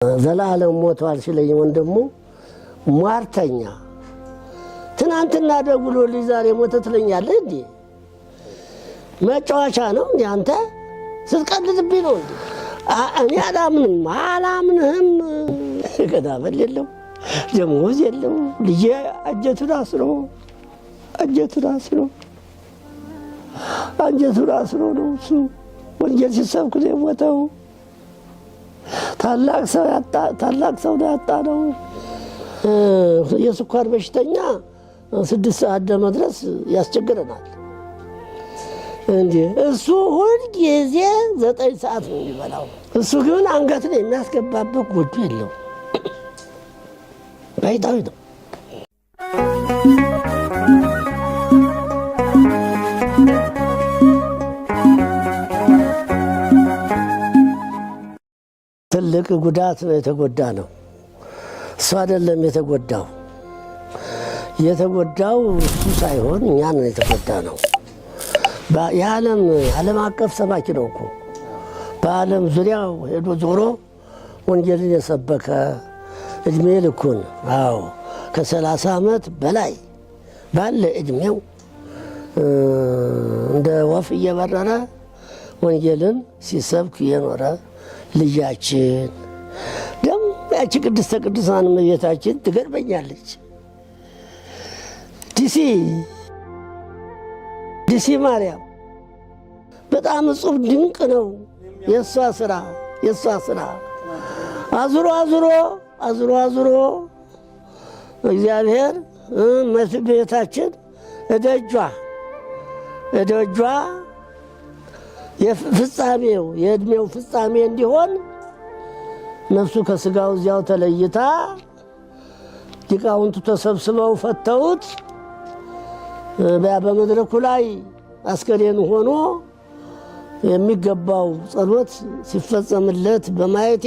ዘላለም ሞቷል ሲለኝ ወንድሙ ሟርተኛ ትናንትና ደውሎልኝ ዛሬ ሞተ ትለኛለህ እንዴ? መጫወቻ ነው እንዴ አንተ? ስትቀልድብኝ ነው እንዴ? እኔ አላምንህም። ገዳበል የለው ደሞዝ የለው ልጄ አንጀቱን አስሮ ነው እሱ ወንጌል ሲሰብክ ነው የሞተው። ታላቅ ሰው ያጣ ነው። የስኳር በሽተኛ 6 ሰዓት ለመድረስ ያስቸግረናል እንዴ። እሱ ሁል ጊዜ 9 ሰዓት ነው የሚበላው። እሱ ግን አንገትን የሚያስገባበት ጎጆ የለው። ባይታዊ ነው። ትልቅ ጉዳት ነው የተጎዳ ነው። እሱ አይደለም የተጎዳው እሱ ሳይሆን እኛ ነን የተጎዳ ነው። ዓለም አቀፍ ሰባኪ ነው እኮ በዓለም ዙሪያው ሄዶ ዞሮ ወንጌልን የሰበከ እድሜ ልኩን ከ30 ዓመት በላይ ባለ እድሜው እንደ ወፍ እየበረረ ወንጌልን ሲሰብክ የኖረ ልጃችን ደም ያቺ ቅድስተ ቅዱሳን እመቤታችን ትገርመኛለች። ዲሲ ማርያም በጣም እጹብ ድንቅ ነው የእሷ ስራ። አዙሮ እግዚአብሔር እመቤታችን እደጇ የእድሜው ፍጻሜ እንዲሆን ነፍሱ ከስጋው እዚያው ተለይታ ሊቃውንቱ ተሰብስበው ፈተውት በመድረኩ ላይ አስከሬን ሆኖ የሚገባው ጸሎት ሲፈጸምለት በማየቴ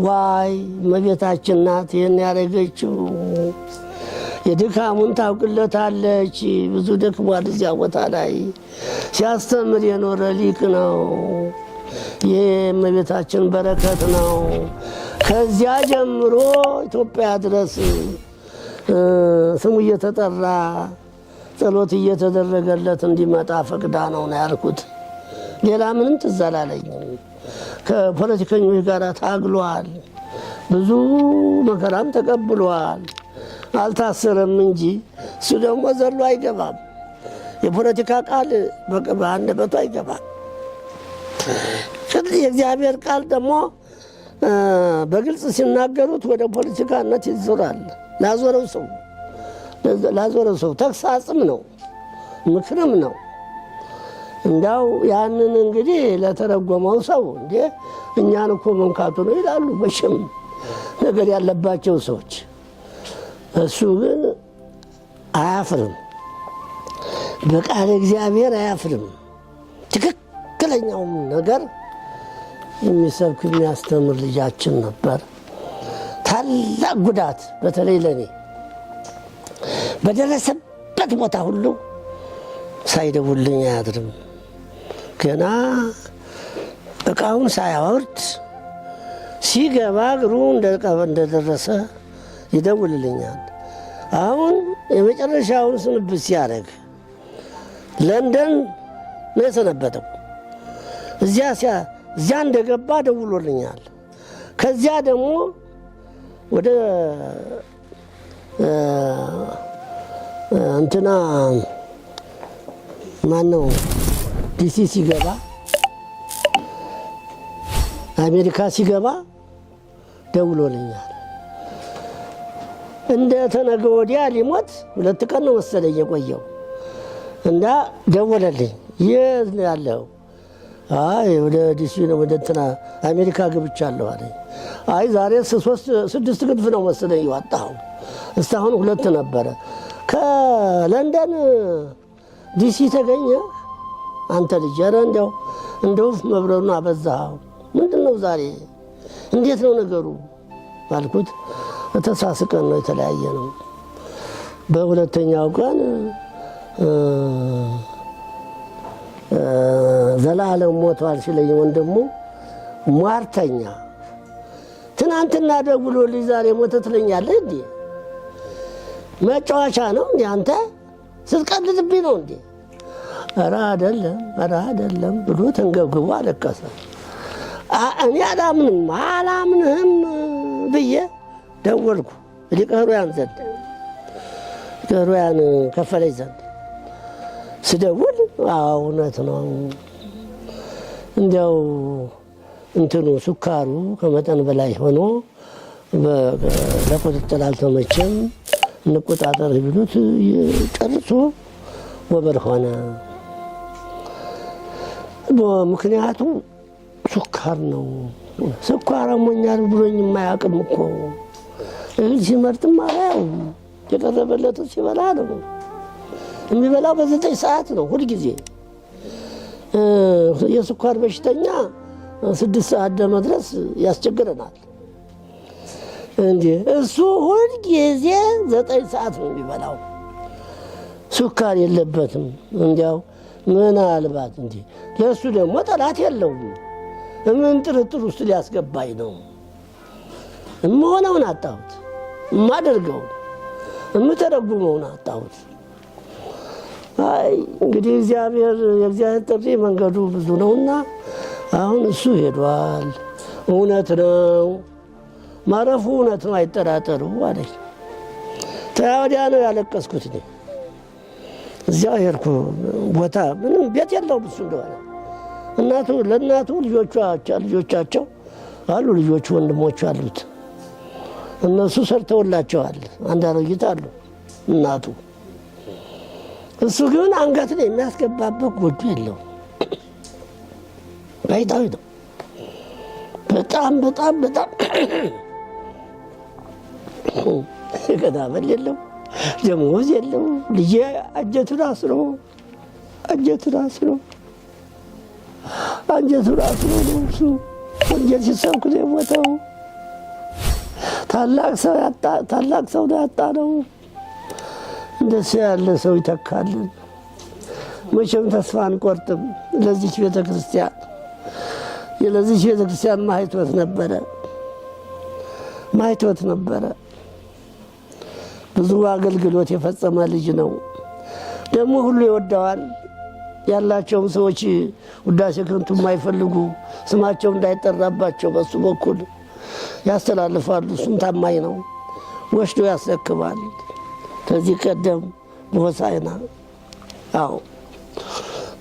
ዋይ እመቤታችን ናት ይህን ያደረገችው። የድካሙን ታውቅለታለች። ብዙ ደክሟል እዚያ ቦታ ላይ ሲያስተምር የኖረ ሊቅ ነው። ይህ እመቤታችን በረከት ነው። ከዚያ ጀምሮ ኢትዮጵያ ድረስ ስሙ እየተጠራ ጸሎት እየተደረገለት እንዲመጣ ፈቅዳ ነው ያልኩት። ሌላ ምንም ትዝ አላለኝም። ከፖለቲከኞች ጋር ታግሏል። ብዙ መከራም ተቀብሏል። አልታሰረም እንጂ እሱ ደግሞ ዘሎ አይገባም። የፖለቲካ ቃል በአንደበቱ አይገባም። የእግዚአብሔር ቃል ደግሞ በግልጽ ሲናገሩት ወደ ፖለቲካነት ይዞራል። ላዞረው ሰው ተግሳጽም ነው ምክርም ነው። እንዳው ያንን እንግዲህ ለተረጎመው ሰው እንዴ እኛን እኮ መንካቱ ነው ይላሉ መቼም ነገር ያለባቸው ሰዎች። እሱ ግን አያፍርም፣ በቃል እግዚአብሔር አያፍርም። ትክክለኛውም ነገር የሚሰብክ የሚያስተምር ልጃችን ነበር። ታላቅ ጉዳት በተለይ ለኔ በደረሰበት ቦታ ሁሉ ሳይደውልኝ አያድርም። ገና እቃውን ሳያወርድ ሲገባ እግሩ እንደደረሰ ይደውልልኛል። አሁን የመጨረሻውን ስንብት ሲያደርግ ለንደን ነው የሰነበተው። እዚያ እንደገባ ደውሎልኛል። ከዚያ ደግሞ ወደ እንትና ማነው ዲሲ ሲገባ አሜሪካ ሲገባ ደውሎልኛል። እንደ ተነገ ወዲያ ሊሞት 2 ቀን ነው መሰለኝ የቆየው እና ደወለልኝ። የት ነው ያለው? ወደ ዲሲ ነው ወደ እንትና አሜሪካ ገብቻለሁ አለኝ። ዛሬ 6 ግድፍ ነው መሰለኝ የወጣው። እስካሁን 2 ነበረ። ከለንደን ዲሲ ተገኘ አንተ ልጅ? ኧረ እንደው መብረሩን አበዛኸው። ምንድነው ዛሬ እንዴት ነው ነገሩ አልኩት። ተሳስቀን ነው የተለያየ ነው። በሁለተኛው ቀን ዘላለም ሞቷል ሲለኝ ወንድሙ ሟርተኛ ትናንትና ደውሎልኝ ዛሬ ሞተ ትለኛለህ እንዴ? መጫወቻ ነው እንዴ አንተ? ስትቀልድብኝ ነው እንዴ? ኧረ አይደለም ብሎ ተንገብግቦ አለቀሰ። እኔ አላምንህም ብዬ ደወልኩ ሊቀ ኅሩያን ዘንድ፣ ሊቀ ኅሩያን ከፈለኝ ዘንድ ስደውል እውነት ነው እንዲያው እንትኑ ሱካሩ ከመጠን በላይ ሆኖ ለቁጥጥር አልተመቸም፣ እንቆጣጠር ቢሉት ጨርሶ ወበር ሆነ። ምክንያቱ ሱካር ነው። ስኳር አሞኛል ብሎኝ የማያውቅም እኮ እህል ሲመርጥም አላየው፣ የቀረበለትን ሲበላ ነው የሚበላው። በ9 ሰዓት ነው ሁልጊዜ። የስኳር በሽተኛ 6 ሰዓት ለመድረስ ያስቸግረናል እንጂ እሱ ሁልጊዜ 9 ሰዓት ነው የሚበላው። ሱካር የለበትም። እንዲያው ምናልባት እንጂ ለእሱ ደግሞ ጠላት የለውም። ምን ጥርጥር ውስጥ ሊያስገባኝ ነው? እምሆነውን አጣሁት፣ እማደርገው እምተረጉመውን አጣሁት። አይ እንግዲህ የእግዚአብሔር ጥሪ መንገዱ ብዙ ነውና አሁን እሱ ሄዷል። እውነት ነው ማረፉ፣ እውነት ነው አይጠራጠሩ አለኝ። ተወዲያ ነው ያለቀስኩት። እኔ እዚያው ሄድኩ። ቦታ ምንም ቤት የለውም እሱ እንደሆነ ለእናቱ ልጆቻቸው አሉ፣ ልጆቹ ወንድሞቹ አሉት። እነሱ ሰርተውላቸዋል። አንድ አሮጊት አሉ እናቱ። እሱ ግን አንገት ላይ የሚያስገባበት ጎጆ የለውም። ባይታዊ ነው። በጣም ገዳመል የለው፣ ደሞዝ የለው። ልጄ አንጀቱን አስሮ ነው እሱ ወንጀል ሲሰብክ ነው የሞተው። ታላቅ ሰው ነው ያጣ ነው። እንደሱ ያለ ሰው ይተካልን። መቼም ተስፋ አንቆርጥም። ለዚች ቤተክርስቲያን ማይቶት ነበረ። ብዙ አገልግሎት የፈጸመ ልጅ ነው። ደግሞ ሁሉ ይወደዋል። ያላቸውም ሰዎች ውዳሴ ከንቱ የማይፈልጉ ስማቸው እንዳይጠራባቸው በሱ በኩል ያስተላልፋሉ። እሱም ታማኝ ነው፣ ወስዶ ያስረክባል። ከዚህ ቀደም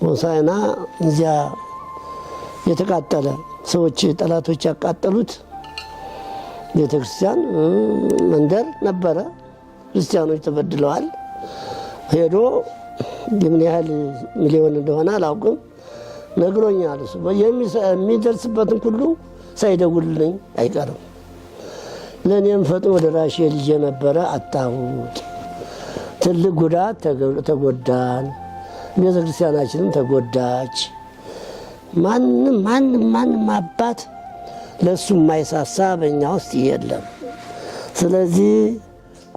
በሆሳዕና እዚያ የተቃጠለ ሰዎች ጠላቶች ያቃጠሉት ቤተክርስቲያን መንደር ነበረ። ክርስቲያኖች ተበድለዋል። ሄዶ ምን ያህል ሚሊዮን እንደሆነ አላውቅም፣ ነግሮኛል። እሱ የሚደርስበትን ሁሉ ሳይደውልልኝ አይቀርም። ለእኔም ፈጥኖ ደራሽ ልጄ ነበረ፣ አጣሁት። ትልቅ ጉዳት ተጎዳን። ቤተክርስቲያናችንም ተጎዳች። ማንም አባት ለእሱ የማይሳሳ በእኛ ውስጥ የለም። ስለዚህ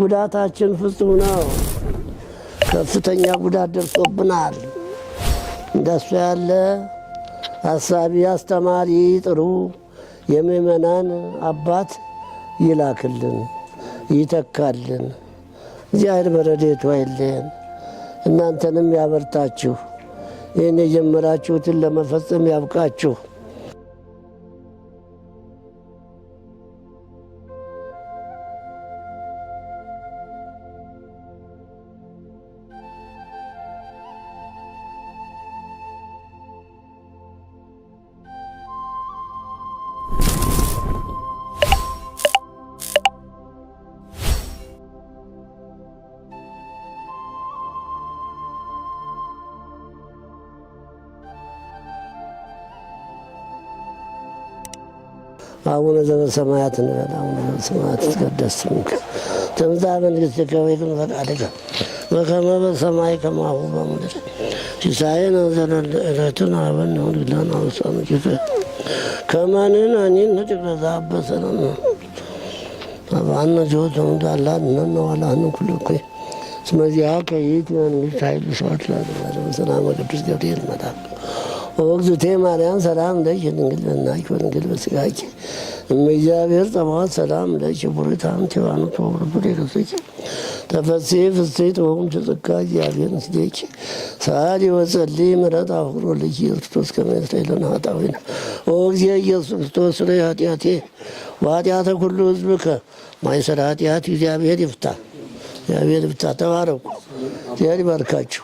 ጉዳታችን ፍጹም ነው። ከፍተኛ ጉዳት ደርሶብናል። እንደሱ ያለ አሳቢ፣ አስተማሪ፣ ጥሩ የምእመናን አባት ይላክልን፣ ይተካልን። እግዚአብሔር በረድኤቱ አይለየን። እናንተንም ያበርታችሁ፣ ይህን የጀመራችሁትን ለመፈጸም ያብቃችሁ። አቡነ ዘበሰማያት እንበል። አቡነ ዘበሰማያት ይትቀደስ ስምከ ትምጻእ መንግሥትከ ወይኩን ፈቃድከ በከመ በሰማይ ከማሁ በምድር ሲሳየነ ዘለለዕለትነ ሀበነ ወኅድግ አበሳነ ከመ ንሕነኒ ንኅድግ ለዘአበሰ ለነ አብአነ ዘወትረ አላድኅነነ ወላድኅነ ኩሉ እኩይ እስመ ዚአከ ይእቲ መንግሥት ኃይል ወስብሐት ለዓለመ ሰላም ቅዱስ ገብርኤል መልአክ ወእግዝእትየ ማርያም ሰላም ለኪ ድንግል በኅናኪ ወድንግል በሥጋኪ እግዚአብሔር ጸባዖት ሰላም ለኪ ቡርክት አንቲ እምአንቱ ወውሉዱ ለርእስኪ ተፈሥሒ ፍሥሕት ወእንተ ጸጋ እግዚአብሔር ምስሌኪ ሰአሊ ወጸልዪ ምሕረተ አፍቅሮ ለኪ ክርስቶስ ከመ ይስረይ ለነ ኃጣውኢነ ኦ እግዚእ ኢየሱስ ክርስቶስ ስረይ ኃጢአቴ ወኃጢአተ ኩሉ ሕዝብከ ማእሰረ ኃጢአት እግዚአብሔር ይፍታ። እግዚአብሔር ይፍታ። ተባረኩ። እግዚአብሔር ይባርካችሁ።